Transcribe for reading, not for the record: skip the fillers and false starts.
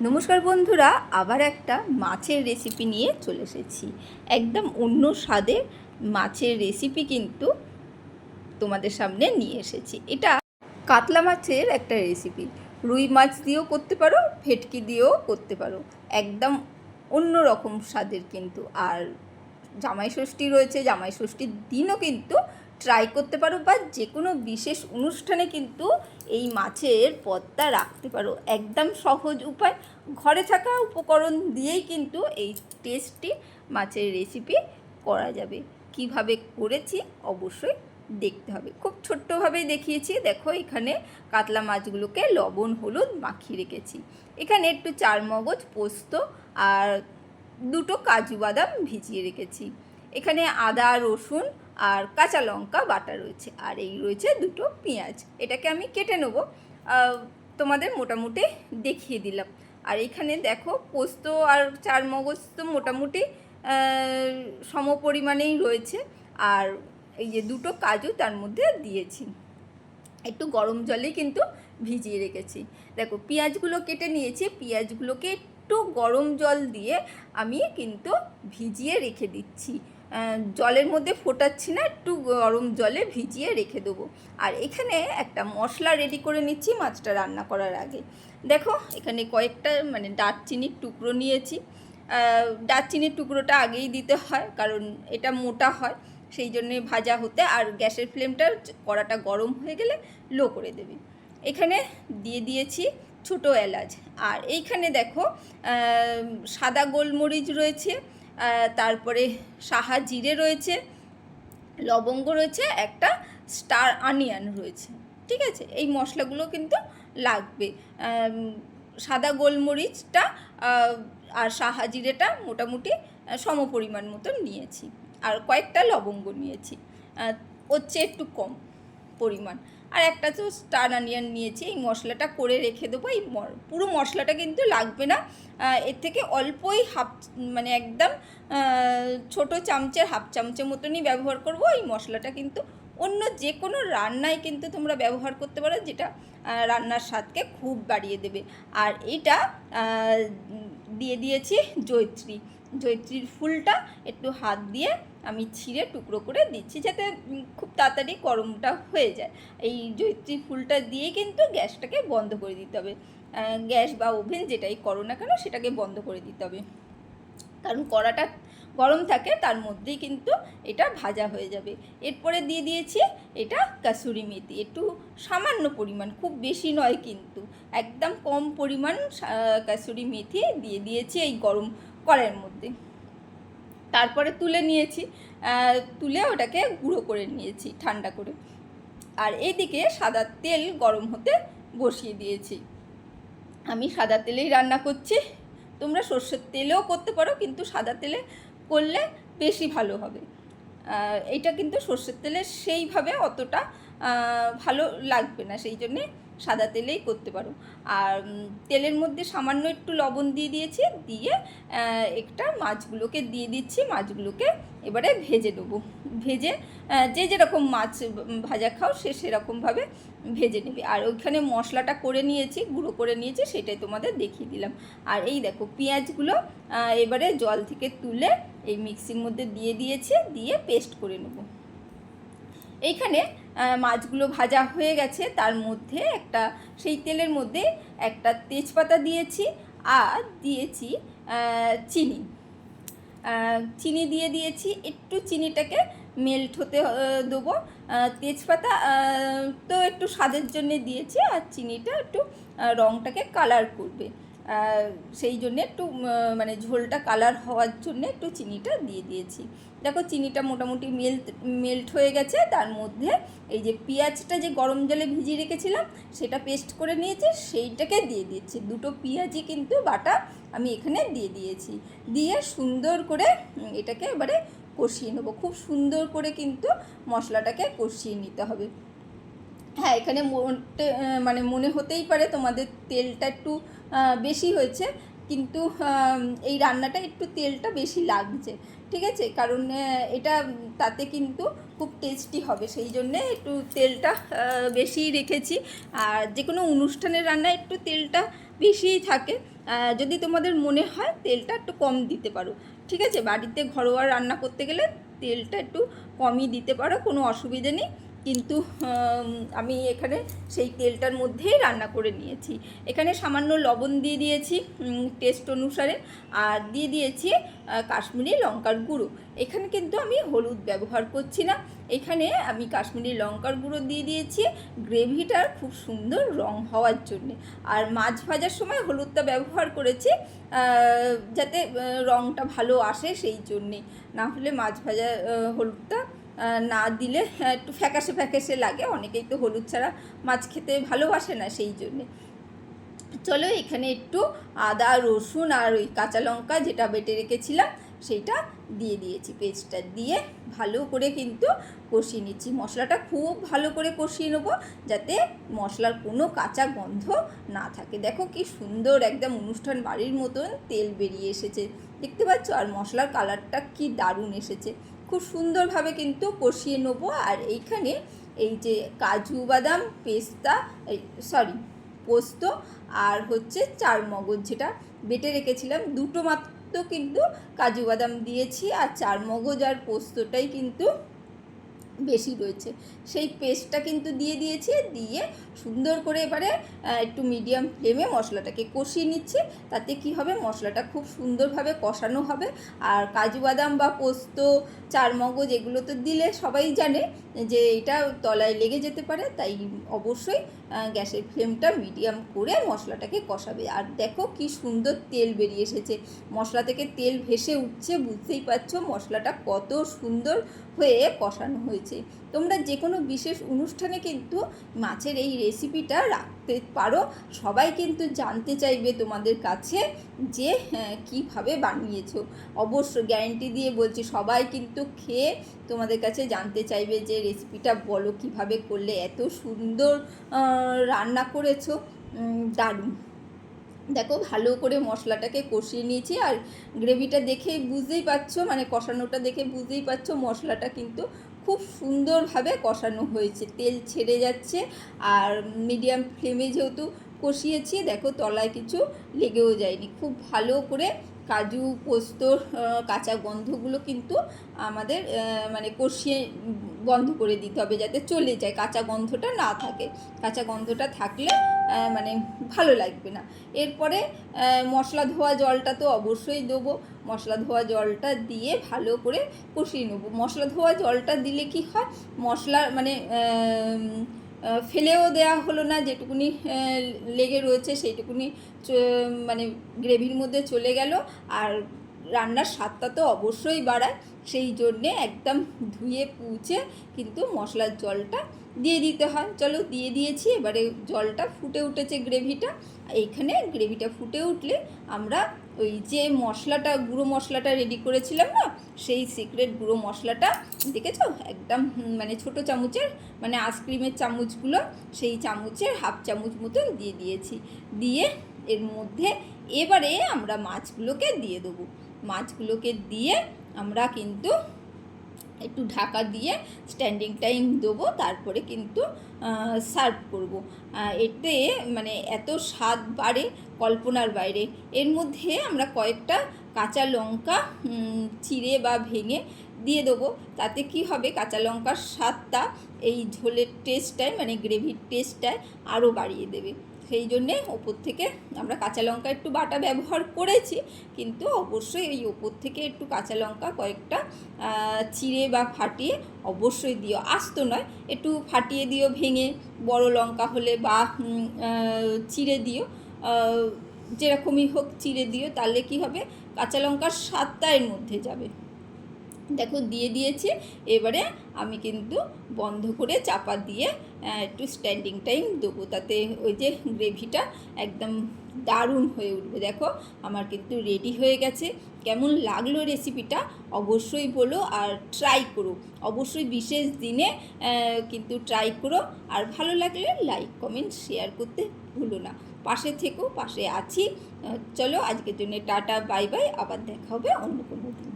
নমস্কার বন্ধুরা, আবার একটা মাছের রেসিপি নিয়ে চলে এসেছি। একদম অন্য স্বাদের মাছের রেসিপি কিন্তু তোমাদের সামনে নিয়ে এসেছি। এটা কাতলা মাছের একটা রেসিপি। রুই মাছ দিয়েও করতে পারো, ভেটকি দিয়েও করতে পারো। একদম অন্য রকম স্বাদের কিন্তু। আর জামাই ষষ্ঠী রয়েছে, জামাই ষষ্ঠীর দিনও কিন্তু ট্রাই করতে পারো, বা যে কোনো বিশেষ অনুষ্ঠানে কিন্তু এই মাছের পদটা রাখতে পারো। একদম সহজ উপায়, ঘরে থাকা উপকরণ দিয়েই কিন্তু এই টেস্টি মাছের রেসিপি করা যাবে। কিভাবে করেছি অবশ্যই দেখতে হবে। খুব ছোট্টভাবেই দেখিয়েছি। দেখো, এখানে কাতলা মাছগুলোকে লবণ হলুদ মাখিয়ে রেখেছি। এখানে একটু চারমগজ, পোস্ত আর দুটো কাজু বাদাম ভিজিয়ে রেখেছি। এখানে আদা রসুন আর কাঁচা লঙ্কা বাটা রয়েছে, আর এই রয়েছে দুটো পেঁয়াজ। এটাকে আমি কেটে নেব, তোমাদের মোটামুটি দেখিয়ে দিলাম। আর এখানে দেখো, পোস্ত আর চারমগজ তো মোটামুটি সম পরিমাণেই রয়েছে। আর এই যে দুটো কাজু তার মধ্যে দিয়েছি, একটু গরম জলে কিন্তু ভিজিয়ে রেখেছি। দেখো, পেঁয়াজগুলো কেটে নিয়েছি। পেঁয়াজগুলোকে একটু গরম জল দিয়ে আমি কিন্তু ভিজিয়ে রেখে দিচ্ছি। জলের মধ্যে ফোটাচ্ছি না, একটু গরম জলে ভিজিয়ে রেখে দেবো। আর এখানে একটা মশলা রেডি করে নিচ্ছি মাছটা রান্না করার আগে। দেখো, এখানে কয়েকটা দারচিনির টুকরো নিয়েছি। দারচিনির টুকরোটা আগেই দিতে হয়, কারণ এটা মোটা হয়, সেই জন্যে ভাজা হতে। আর গ্যাসের ফ্লেমটা, কড়াটা গরম হয়ে গেলে লো করে দেবে। এখানে দিয়ে দিয়েছি ছোটো এলাচ। আর এইখানে দেখো, সাদা গোলমরিচ রয়েছে, তারপরে সাহা জিরে রয়েছে, লবঙ্গ রয়েছে, একটা স্টার অনিয়ন রয়েছে। ঠিক আছে, এই মশলাগুলো কিন্তু লাগবে। সাদা গোলমরিচটা আর সাহা জিরেটা মোটামুটি সম পরিমাণ মতন নিয়েছি। আর কয়েকটা লবঙ্গ নিয়েছি, ওর চেয়ে একটু কম পরিমাণ। আর একটা তো স্টার অনিয়ন নিয়েছি। এই মশলাটা করে রেখে দেবো। এই পুরো মশলাটা কিন্তু লাগবে না, এর থেকে অল্পই একদম ছোটো চামচের হাফ চামচের মতনই ব্যবহার করব। এই মশলাটা কিন্তু অন্য যে কোনো রান্নায় কিন্তু তোমরা ব্যবহার করতে পারো, যেটা রান্নার স্বাদকে খুব বাড়িয়ে দেবে। আর এটা দিয়ে দিয়েছি জয়িত্রী। জয়িত্রীর ফুলটা একটু হাত দিয়ে আমি ছিঁড়ে টুকরো করে দিচ্ছি, যাতে খুব তাড়াতাড়ি গরমটা হয়ে যায়। এই জয়িত্রী ফুলটা দিয়ে কিন্তু গ্যাসটাকে বন্ধ করে দিতে হবে। গ্যাস বা ওভেন যেটাই করো না কেন, সেটাকে বন্ধ করে দিতে হবে, কারণ কড়াটা গরম থাকে, তার মধ্যেই কিন্তু এটা ভাজা হয়ে যাবে। এরপরে দিয়ে দিয়েছি এটা কাসুরি মেথি, একটু সামান্য পরিমাণ, খুব বেশি নয় কিন্তু, একদম কম পরিমাণ কাসুরি মেথি দিয়ে দিয়েছি এই গরম কড়াইয়ের মধ্যে। তারপরে তুলে নিয়েছি, তুলে ওটাকে গুঁড়ো করে নিয়েছি ঠান্ডা করে। আর এইদিকে সাদা তেল গরম হতে বসিয়ে দিয়েছি। আমি সাদা তেলেই রান্না করছি। তোমরা সর্ষের তেলেও করতে পারো, কিন্তু সাদা তেলে করলে বেশি ভালো হবে। এইটা কিন্তু সর্ষের তেলে সেইভাবে অতটা ভালো লাগবে না, সেই জন্যে সাদা তেলেই করতে পারো। আর তেলের মধ্যে সামান্য একটু লবণ দিয়ে দিয়েছি, দিয়ে একটা মাছগুলোকে দিয়ে দিচ্ছি। মাছগুলোকে এবারে ভেজে দেবো। ভেজে যে যেরকম মাছ ভাজা খাও সে সেরকমভাবে ভেজে নেবে। আর ওইখানে মশলাটা করে নিয়েছি, গুঁড়ো করে নিয়েছি, সেটাই তোমাদের দেখিয়ে দিলাম। আর এই দেখো, পেঁয়াজগুলো এবারে জল থেকে তুলে এই মিক্সির মধ্যে দিয়ে দিয়েছি, দিয়ে পেস্ট করে নেব। এইখানে মাছগুলো ভাজা হয়ে গেছে, তার মধ্যে সেই তেলের মধ্যে একটা তেজপাতা দিয়েছি, আর দিয়েছি চিনি। চিনি দিয়ে দিয়েছি, একটু চিনিটাকে মেল্ট হতে দেবো। তেজপাতা তো একটু স্বাদের জন্যে দিয়েছি, আর চিনিটা একটু রঙটাকে কালার করবে, সেই জন্যে একটু ঝোলটা কালার হওয়ার জন্য একটু চিনিটা দিয়ে দিয়েছি। দেখো, চিনিটা মোটামুটি মেল্ট হয়ে গেছে। তার মধ্যে এই যে পেঁয়াজটা যে গরম জলে ভিজিয়ে রেখেছিলাম, সেটা পেস্ট করে নিয়েছি, সেইটাকে দিয়ে দিচ্ছি। দুটো পেঁয়াজই কিন্তু বাটা আমি এখানে দিয়ে দিয়েছি। দিয়ে সুন্দর করে এটাকে এবারে কষিয়ে নেবো। খুব সুন্দর করে কিন্তু মশলাটাকে কষিয়ে নিতে হবে। হ্যাঁ, এখানে মনে হতেই পারে তোমাদের তেলটা একটু বেশি হয়েছে, কিন্তু এই রান্নাটা একটু তেলটা বেশি লাগছে, ঠিক আছে, কারণ এটা তাতে কিন্তু খুব টেস্টি হবে, সেই জন্যে একটু তেলটা বেশিই রেখেছি। আর যে কোনো অনুষ্ঠানের রান্নায় একটু তেলটা বেশিই থাকে, যদি তোমাদের মনে হয় তেলটা একটু কম দিতে পারো, ঠিক আছে। বাড়িতে ঘরোয়া রান্না করতে গেলে তেলটা একটু কমই দিতে পারো, কোনো অসুবিধে নেই। কিন্তু আমি এখানে সেই তেলটার মধ্যেই রান্না করে নিয়েছি। এখানে সামান্য লবণ দিয়ে দিয়েছি টেস্ট অনুসারে, আর দিয়ে দিয়েছি কাশ্মীরি লঙ্কার গুঁড়ো। এখানে কিন্তু আমি হলুদ ব্যবহার করছি না, এখানে আমি কাশ্মীরি লঙ্কার গুঁড়ো দিয়ে দিয়েছি গ্রেভিটার খুব সুন্দর রং হওয়ার জন্যে। আর মাছ ভাজার সময় হলুদটা ব্যবহার করেছি যাতে রংটা ভালো আসে, সেই জন্যে। না হলে মাছ ভাজা হলুদটা না দিলে একটু ফ্যাকাশে ফ্যাকাশে লাগে, অনেকেই তো হলুদ ছাড়া মাছ খেতে ভালোবাসে না, সেই জন্যে। চলো এখানে একটু আদা রসুন আর ওই কাঁচা লঙ্কা যেটা বেটে রেখেছিলাম সেইটা দিয়ে দিয়েছি, পেস্টটা দিয়ে ভালো করে কিন্তু কষিয়ে নিচ্ছি। মশলাটা খুব ভালো করে কষিয়ে নেবো যাতে মশলার কোনো কাঁচা গন্ধ না থাকে। দেখো কি সুন্দর একদম অনুষ্ঠান বাড়ির মতন তেল বেরিয়ে এসেছে, দেখতে পাচ্ছ? আর মশলার কালারটা কি দারুণ এসেছে, খুব সুন্দরভাবে কিন্তু কষিয়ে নেবো। আর এইখানে এই যে কাজু বাদাম পেস্তা পোস্ত আর হচ্ছে চারমগজ যেটা বেটে রেখেছিলাম, দুটো মাত্র কিন্তু কাজু বাদাম দিয়েছি, আর চারমগজ আর পোস্তটাই কিন্তু বেশি রয়েছে, সেই পেস্টটা কিন্তু দিয়ে দিয়েছি। দিয়ে সুন্দর করে এবারে একটু মিডিয়াম ফ্লেমে মশলাটাকে কষিয়ে নিচ্ছি, তাতে কি হবে মশলাটা খুব সুন্দরভাবে কষানো হবে। আর কাজু বাদাম বা পোস্ত চারমগজ এগুলো তো দিলে সবাই জানে যে এটা তলায় লেগে যেতে পারে, তাই অবশ্যই গ্যাসের ফ্লেমটা মিডিয়াম করে মশলাটাকে কষাবে। আর দেখো কি সুন্দর তেল বেরিয়ে এসেছে, মশলা থেকে তেল ভেসে উঠছে, বুঝতেই পারছো মশলাটা কত সুন্দর হয়ে কষানো হয়েছে। তোমরা যে কোনো বিশেষ অনুষ্ঠানে কিন্তু মাছের এই রেসিপিটা রাখতে পারো, সবাই কিন্তু জানতে চাইবে তোমাদের কাছে যে কীভাবে বানিয়েছো। অবশ্য গ্যারেন্টি দিয়ে বলছি, সবাই কিন্তু খেয়ে তোমাদের কাছে জানতে চাইবে যে রেসিপিটা বলো কীভাবে করলে এত সুন্দর রান্না করেছো, দারুণ। দেখো ভালো করে মশলাটাকে কষিয়ে নিয়েছি, আর গ্রেভিটা দেখেই বুঝতেই পারছো, মানে কষানোটা দেখে বুঝতেই পারছো মশলাটা কিন্তু খুব সুন্দরভাবে কষানো হয়েছে, তেল ছেড়ে যাচ্ছে। আর মিডিয়াম ফ্লেমে যেহেতু কষিয়েছি, দেখো তলায় কিছু লেগেও যায়নি, খুব ভালো করে কাজু পোস্তর কাঁচা গন্ধগুলো কিন্তু আমাদের মানে কষিয়ে বন্ধ করে দিতে হবে যাতে চলে যায়, কাঁচা গন্ধটা না থাকে, কাঁচা গন্ধটা থাকলে মানে ভালো লাগবে না। এরপরে মশলা ধোয়া জলটা তো অবশ্যই দেবো, মশলা ধোয়া জলটা দিয়ে ভালো করে কষিয়ে নেবো। মশলা ধোয়া জলটা দিলে কি হয়, মশলা মানে ফেলেও দেওয়া হলো না, যেটুকুনি লেগে রয়েছে সেইটুকুনি মানে গ্রেভির মধ্যে চলে গেল, আর রান্নার স্বাদটা তো অবশ্যই বাড়ায়, সেই জন্যে একদম ধুয়ে পুছে কিন্তু মশলার জলটা দিয়ে দিতে হয়। চলো দিয়ে দিয়েছি, এবারে জলটা ফুটে উঠেছে গ্রেভিটা, এইখানে গ্রেভিটা ফুটে উঠলে আমরা ওই যে মশলাটা গুঁড়ো মশলাটা রেডি করেছিলাম না, সেই সিক্রেট গুঁড়ো মশলাটা দেখেছো একদম মানে ছোটো চামচের মানে আইসক্রিমের চামচগুলো সেই চামচের হাফ চামচ মতন দিয়ে দিয়েছি। দিয়ে এর মধ্যে এবারে আমরা মাছগুলোকে দিয়ে দেবো, মাছগুলোকে দিয়ে আমরা কিন্তু একটু ঢাকা দিয়ে স্ট্যান্ডিং টাইম দেবো, তারপরে কিন্তু সার্ভ করব। এতে মানে এত স্বাদ বাড়ে কল্পনার বাইরে। এর মধ্যে আমরা কয়েকটা কাঁচা লঙ্কা চিড়ে বা ভেঙে দিয়ে দেবো, তাতে কি হবে কাঁচা লঙ্কার স্বাদটা এই ঝোলের টেস্টটায় মানে গ্রেভির টেস্টটায় আরও বাড়িয়ে দেবে, সেই জন্যে ওপর থেকে আমরা কাঁচা লঙ্কা একটু বাটা ব্যবহার করেছি, কিন্তু অবশ্যই এই ওপর থেকে একটু কাঁচা লঙ্কা কয়েকটা চিড়ে বা ফাটিয়ে অবশ্যই দিও, আস্ত নয়, একটু ফাটিয়ে দিও ভেঙে, বড় লঙ্কা হলে বা চিড়ে দিও, যেরকমই হোক চিড়ে দিও, তাহলে কি হবে কাঁচা লঙ্কার স্বাদটা এর মধ্যে যাবে। দেখো দিয়ে দিয়েছি। এবারে আমি কিন্তু বন্ধ করে চাপা দিয়ে একটু স্ট্যান্ডিং টাইম দেবো, তাতে ওই যে গ্রেভিটা একদম দারুণ হয়ে উঠবে। দেখো আমার কিন্তু রেডি হয়ে গেছে। কেমন লাগলো রেসিপিটা অবশ্যই বলো, আর ট্রাই করো অবশ্যই, বিশেষ দিনে কিন্তু ট্রাই করো। আর ভালো লাগলে লাইক কমেন্ট শেয়ার করতে ভুলো না। পাশে থেকো, পাশে আছি। চলো আজকের জন্য টাটা, বাই বাই, আবার দেখা হবে অন্য কোনো দিন।